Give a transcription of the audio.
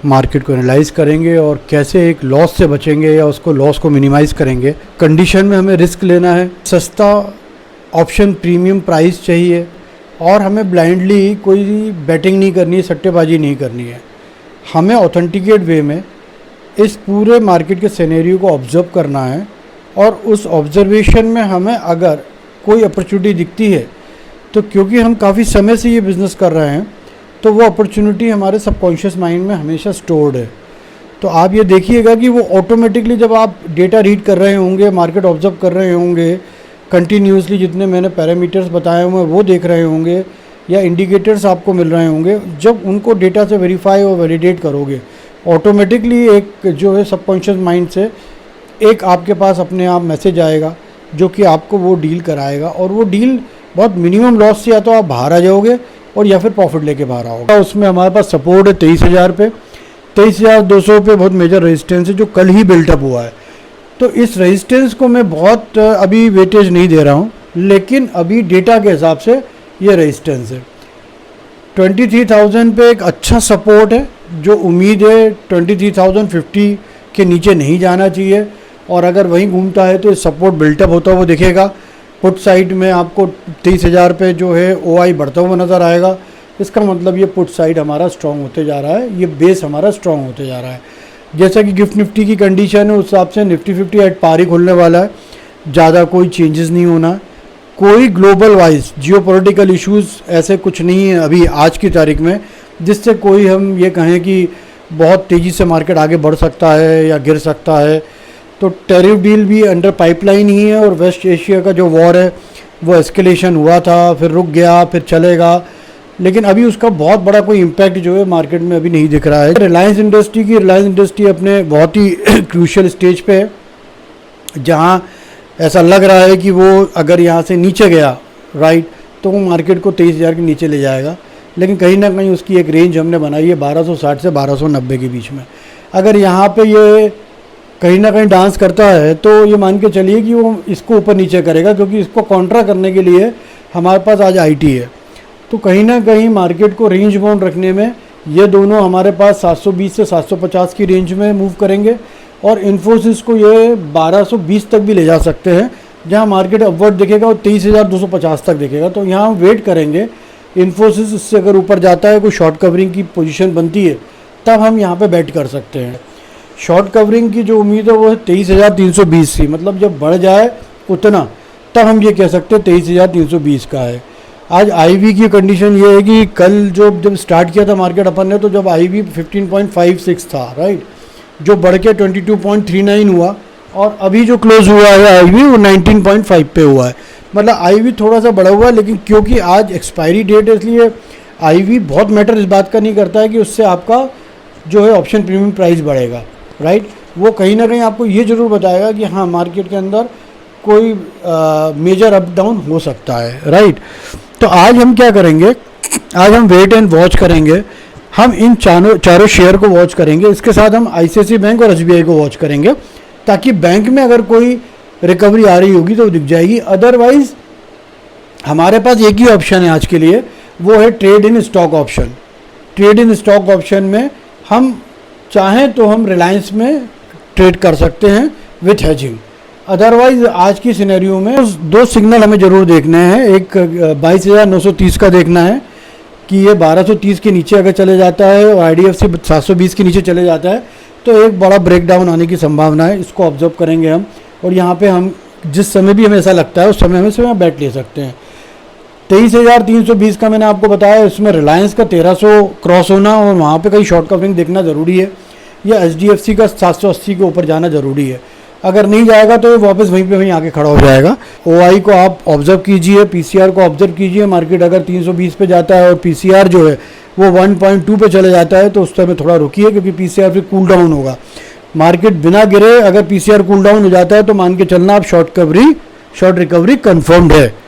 Market को analyse करेंगे और कैसे एक लॉस से बचेंगे या उसको लॉस को मिनिमाइज़ करेंगे। कंडीशन में हमें रिस्क लेना है, सस्ता ऑप्शन प्रीमियम प्राइस चाहिए और हमें ब्लाइंडली कोई बैटिंग नहीं करनी है, सट्टेबाजी नहीं करनी है। हमें ऑथेंटिकेट वे में इस पूरे मार्केट के सिनेरियो को ऑब्ज़र्व करना है और उस ऑब्ज़र्वेशन में हमें अगर कोई अपॉर्चुनिटी दिखती है तो क्योंकि हम काफ़ी समय से ये बिज़नेस कर रहे हैं तो वो अपॉर्चुनिटी हमारे सबकॉन्शियस माइंड में हमेशा स्टोर्ड है। तो आप ये देखिएगा कि वो ऑटोमेटिकली जब आप डेटा रीड कर रहे होंगे, मार्केट ऑब्जर्व कर रहे होंगे, कंटिन्यूसली जितने मैंने पैरामीटर्स बताए हुए वो देख रहे होंगे या इंडिकेटर्स आपको मिल रहे होंगे, जब उनको डेटा से वेरीफाई और वैलिडेट करोगे ऑटोमेटिकली एक जो है सबकॉन्शियस माइंड से एक आपके पास अपने आप मैसेज आएगा जो कि आपको वो डील कराएगा और वो डील बहुत मिनिमम लॉस से या तो आप बाहर आ जाओगे और या फिर प्रॉफिट लेके बाहर आओगे। उसमें हमारे पास सपोर्ट है 23,000 पे, 23,200 पे बहुत मेजर रेजिस्टेंस है जो कल ही बिल्टअप हुआ है। तो इस रेजिस्टेंस को मैं बहुत अभी वेटेज नहीं दे रहा हूँ, लेकिन अभी डेटा के हिसाब से ये रेजिस्टेंस है। 23,000 पे एक अच्छा सपोर्ट है जो उम्मीद है 23,050 के नीचे नहीं जाना चाहिए और अगर वहीं घूमता है तो सपोर्ट बिल्टअप होता हुआ दिखेगा। पुट साइड में आपको 23,000 पे जो है OI बढ़ता हुआ नज़र आएगा। इसका मतलब ये पुट साइड हमारा स्ट्रॉन्ग होते जा रहा है, ये बेस हमारा स्ट्रॉन्ग होते जा रहा है। जैसा कि गिफ्ट निफ्टी की कंडीशन है उस हिसाब से निफ्टी 50 एट पार ही खुलने वाला है, ज़्यादा कोई चेंजेस नहीं होना। कोई ग्लोबल वाइज जियोपॉलिटिकल इश्यूज़ ऐसे कुछ नहीं है अभी आज की तारीख में जिससे कोई हम ये कहें कि बहुत तेज़ी से मार्केट आगे बढ़ सकता है या गिर सकता है। तो टैरिफ डील भी अंडर पाइपलाइन ही है और वेस्ट एशिया का जो वॉर है वो एस्केलेशन हुआ था, फिर रुक गया, फिर चलेगा, लेकिन अभी उसका बहुत बड़ा कोई इम्पैक्ट जो है मार्केट में अभी नहीं दिख रहा है। रिलायंस इंडस्ट्री अपने बहुत ही क्रूशियल स्टेज पे है जहाँ ऐसा लग रहा है कि वो अगर यहाँ से नीचे गया राइट तो वो मार्केट को 23,000 के नीचे ले जाएगा, लेकिन कहीं ना कहीं उसकी एक रेंज हमने बनाई है 1260 से 1290 के बीच में। अगर यहाँ पे ये कहीं ना कहीं डांस करता है तो ये मान के चलिए कि वो इसको ऊपर नीचे करेगा, क्योंकि इसको काउंटर करने के लिए हमारे पास आज IT है। तो कहीं ना कहीं मार्केट को रेंज बाउंड रखने में ये दोनों हमारे पास 720 से 750 की रेंज में मूव करेंगे और इन्फोसिस को ये 1220 तक भी ले जा सकते हैं, जहां मार्केट अपवर्ड दिखेगा और 23,250 तक दिखेगा। तो यहाँ हम वेट करेंगे, इन्फोसिस इससे अगर ऊपर जाता है, कोई शॉर्ट कवरिंग की पोजीशन बनती है, तब हम यहाँ पे बैट कर सकते हैं। शॉर्ट कवरिंग की जो उम्मीद है वो है 23,320 की, मतलब जब बढ़ जाए उतना तब हम ये कह सकते हैं 23,320 का है। आज IV की कंडीशन ये है कि कल जब स्टार्ट किया था मार्केट अपन ने, तो जब IV 15.56 था राइट, जो बढ़ के 22.39 हुआ और अभी जो क्लोज हुआ है IV वो 19.5 पे हुआ है। मतलब IV थोड़ा सा बढ़ा हुआ है, लेकिन क्योंकि आज एक्सपायरी डेट है इसलिए IV बहुत मैटर इस बात का नहीं करता है कि उससे आपका जो है ऑप्शन प्रीमियम प्राइस बढ़ेगा राइट। वो कहीं ना कहीं आपको ये ज़रूर बताएगा कि हाँ मार्केट के अंदर कोई मेजर अप डाउन हो सकता है राइट। तो आज हम क्या करेंगे, आज हम वेट एंड वॉच करेंगे। हम इन चारों शेयर को वॉच करेंगे, इसके साथ हम ICICI बैंक और SBI को वॉच करेंगे, ताकि बैंक में अगर कोई रिकवरी आ रही होगी तो दिख जाएगी। अदरवाइज हमारे पास एक ही ऑप्शन है आज के लिए, वो है trade in stock option. Trade in stock option में हम चाहें तो हम रिलायंस में ट्रेड कर सकते हैं विथ हेजिंग। अदरवाइज आज की सिनेरियो में दो सिग्नल हमें ज़रूर देखने हैं। एक 22,930 का देखना है कि ये 1230 के नीचे अगर चले जाता है और IDFC 720 के नीचे चले जाता है तो एक बड़ा ब्रेकडाउन आने की संभावना है, इसको ऑब्जर्व करेंगे हम। और यहाँ पे हम जिस समय भी हमें ऐसा लगता है उस समय हमें से बैट ले सकते हैं। 23,320 का मैंने आपको बताया, इसमें रिलायंस का 1300 क्रॉस होना और वहाँ पे कहीं शॉर्ट कवरिंग देखना ज़रूरी है, या HDFC का 780 के ऊपर जाना ज़रूरी है। अगर नहीं जाएगा तो वापस वहीं आके खड़ा हो जाएगा। OI को आप ऑब्जर्व कीजिए, PCR को ऑब्जर्व कीजिए। मार्केट अगर 320 पे जाता है और PCR जो है वो 1.2 पे चले जाता है तो उस समय थोड़ा रुकिए, क्योंकि PCR फिर कूल डाउन होगा। मार्केट बिना गिरे अगर PCR कूल डाउन हो जाता है तो मान के चलना आप शॉर्ट रिकवरी कंफर्म्ड है।